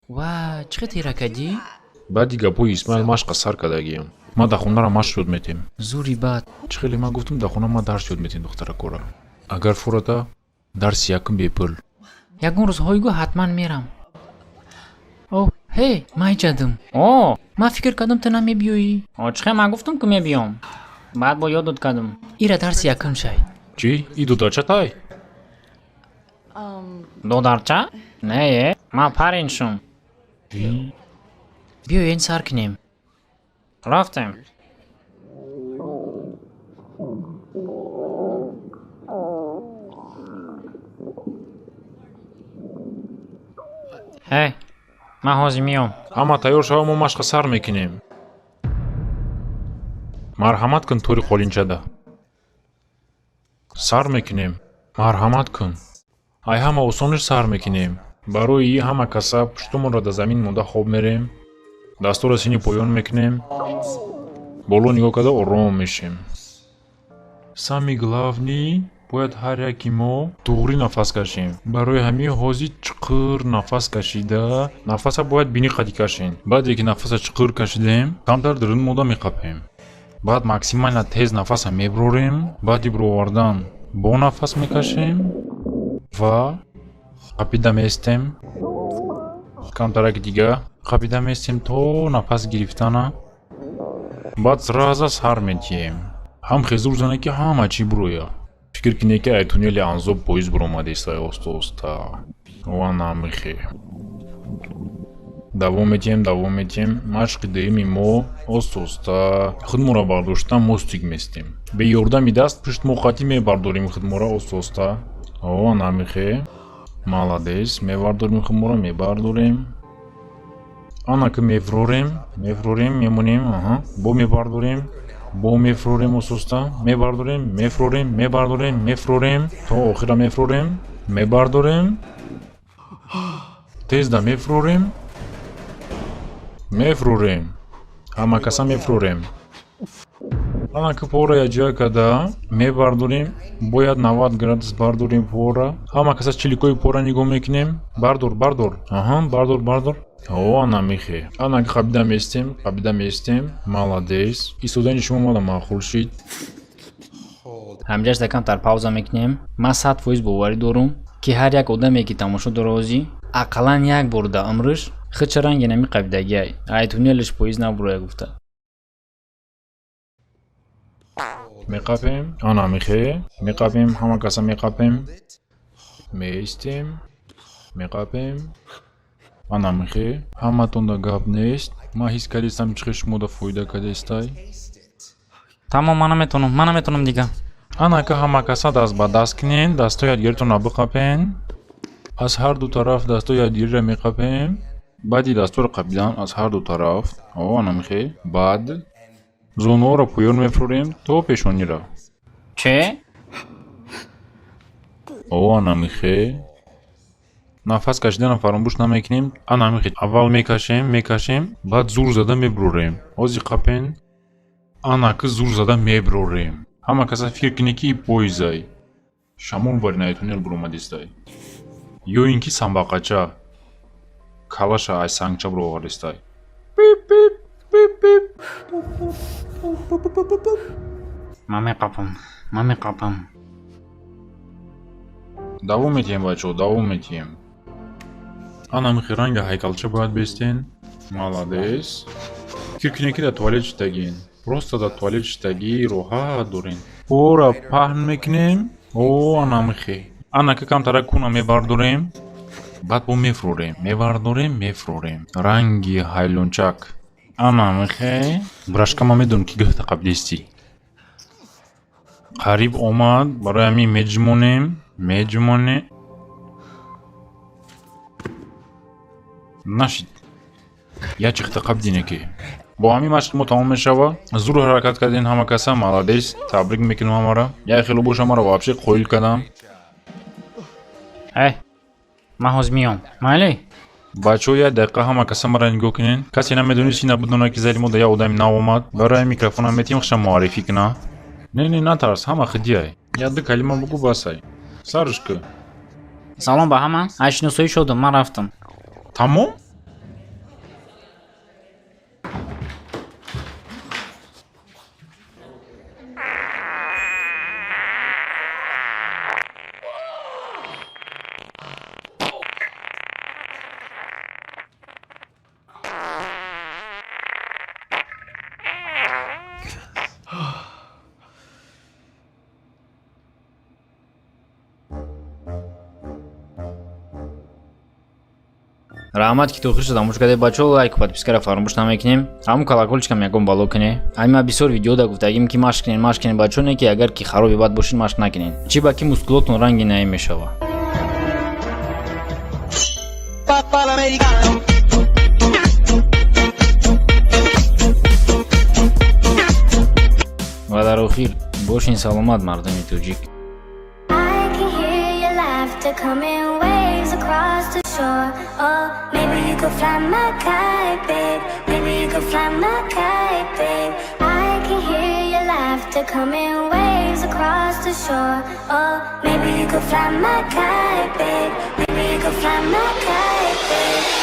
ვა, چقدر رکدی؟ بعد دیگه پوی اسماعیل ماشقه سر کدگیم. ما دخونه را ماش شد میتیم. زوری باد. چخیلی ما گفتم دخونه ما درس شد میتیم دختره کورا. اگر فورتا درس یکم بیپل. یکون روز هایگو حتما میرم. اوه، هی، ما جدم. اوه، ما فکر کردم تو نمیبیایی. چخه من گفتم که میبیام. بعد با یادت کردم. ایره درس یکم شای. چی؟ ای دو تا چطای؟ دو درچه؟ نه، ما پرینشم. بیاین سر کنیم. رفتم. هی، ما حاضر میام. اما تیار شو ما ماشقه سر میکنیم. مرحمت کن طوری قولینچه ده. سر میکنیم. مرحمت کن. ای همه اوسانش سر میکنیم. برای ای همه کسا پشتمون را در زمین مونده خوب میریم. دستور سینی پایان میکنیم. боло нигоҳ карда ором мешем. Сами главни бояд ҳар яки мо туғри нафас кашем. Барои ҳамин ҳозир чиқир нафас кашида, нафаса бояд бини қади кашем. Баъде ки нафаса чиқир кашидем, камтар дурин мода меқапем. Баъд максимально тез нафаса меброрем, баъди бировардан бо нафас мекашем ва қапида меистем. Камтараки дига қапида меистем то нафас гирифтана. بعد سرازا سر میتیم. هم خیزور زنه که همه چی برویا. فکر کنه که ایتونیلی انزوب پویز برو مده استای اوستا. و نمیخی. دوام میتیم. مشق دیمی مو اوستا. خدمو را برداشتم مستیگ میستیم. به یردمی دست پشت موقتی میبرداریم خدمو را اوستا. و نمیخی. مالادیس میبرداریم خدمو را میبرداریم. آنا که میفروریم میمونیم بو میبرداریم اوستا میبرداریم تا آخر میبرداریم تیز دا میفروریم همه کسا میفروریم آنا که پورا یا جای کده میبرداریم باید 90 گرادس برداریم پورا همه کسا چلیکوی پورا نگاه میکنیم بردار بردار О, намихи. Ана қабида местим. Молодец. И студенти шумо мада маъқул шид. ҳамҷаш дакам тар пауза мекунем. Ман 100% боварӣ дорум, ки ҳар як одаме ки тамошо дорозӣ, ақаллан як бор дар умриш хича ранги нами қабидагиай. Айтунелиш поиз набуроя гуфта. Меқапем. Ана михи. Меқапем. Ҳама каса меқапем. Меистим. Меқапем. Ана михи, ҳаматон да гап нест. Ма ҳис кардистам чихи шумо да фоида кардистай. Тамом, ман наметонам дига. Ана ка ҳама каса даст ба даст кинен, дастои якдигиртонро биқапен. Аз ҳар ду тараф дастои якдигирро меқапем. Баъди дастуро қабидан аз ҳар ду тараф. О, ана михи. Баъд зонаҳоро поён мефурем то пешонира. Че? О, ана михи. нафас кашиданро фаромӯш намекунем. Ана мехид. Аввал мекашем, баъд зур зада меброрем. Ҳозир қапен. Ана ки зур зада меброрем. Ҳама каса фикр кине ки поизай. Шамол бари наитунел буромадистай. Ё ин ки самбақача. Калаша ай сангча буровардистай. Пип пип пип пип. Ман меқапам. Давом метиҳем бачаҳо, давом метиҳем. Ана михи ранга ҳайкалча бояд бестен. Молодец. Фикр кине ки дар туалет шитагин. Просто дар туалет шитагӣ роҳат дорен. Пора паҳн мекунем. О, ана михи. Ана ки камтара куна мебардорем. Баъд бо мефрорем. Ранги ҳайлончак. Ана михи. Брашкама медонам ки гӯҳта қабдисти. қариб омад. Барои ҳамин меҷмоне. Нашид. Я чихта қабдине ки. Бо ҳамин машқ мо тамом мешава. Зур ҳаракат кардин ҳама каса. Молодец. Табрик мекунам ҳамаро. Я хело боша маро вообще қоил кардам. Ман ҳозир миём. Майли? Бачаҳо як дақиқа ҳама каса маро нигоҳ кунен. Касе намедонист ин набудона ки зари мо да як одами нав омад. Барои микрофонам метиҳем хиша муаррифӣ кунам. Не, натарс, ҳама хидияй. Яды калима бугу басай. Сарышкы. салом ба ҳама. Ай шиносоӣ шудам, ман рафтам. Тамом? раҳмат ки то охир шуда тамошо кардед бачаҳо. лайку подпискаро фаромӯш намекунем. ҳамун колокольчикам ягон бало кунед. ама бисёр видеода гуфтагим ки машқ кинед бачаҳо, не ки агар ки хароби бад бошед машқ накунед, чӣ ба ки мускулотон ранги наи мешава. ва дар охир бошин саломат мардуми тоҷик. I can hear your laughter coming waves across the shore. Oh, maybe you could fly my kite, babe. Maybe you could fly my kite, babe. I can hear your laughter coming waves across the shore. Oh, maybe you could fly my kite, babe. Maybe you could fly my kite, babe.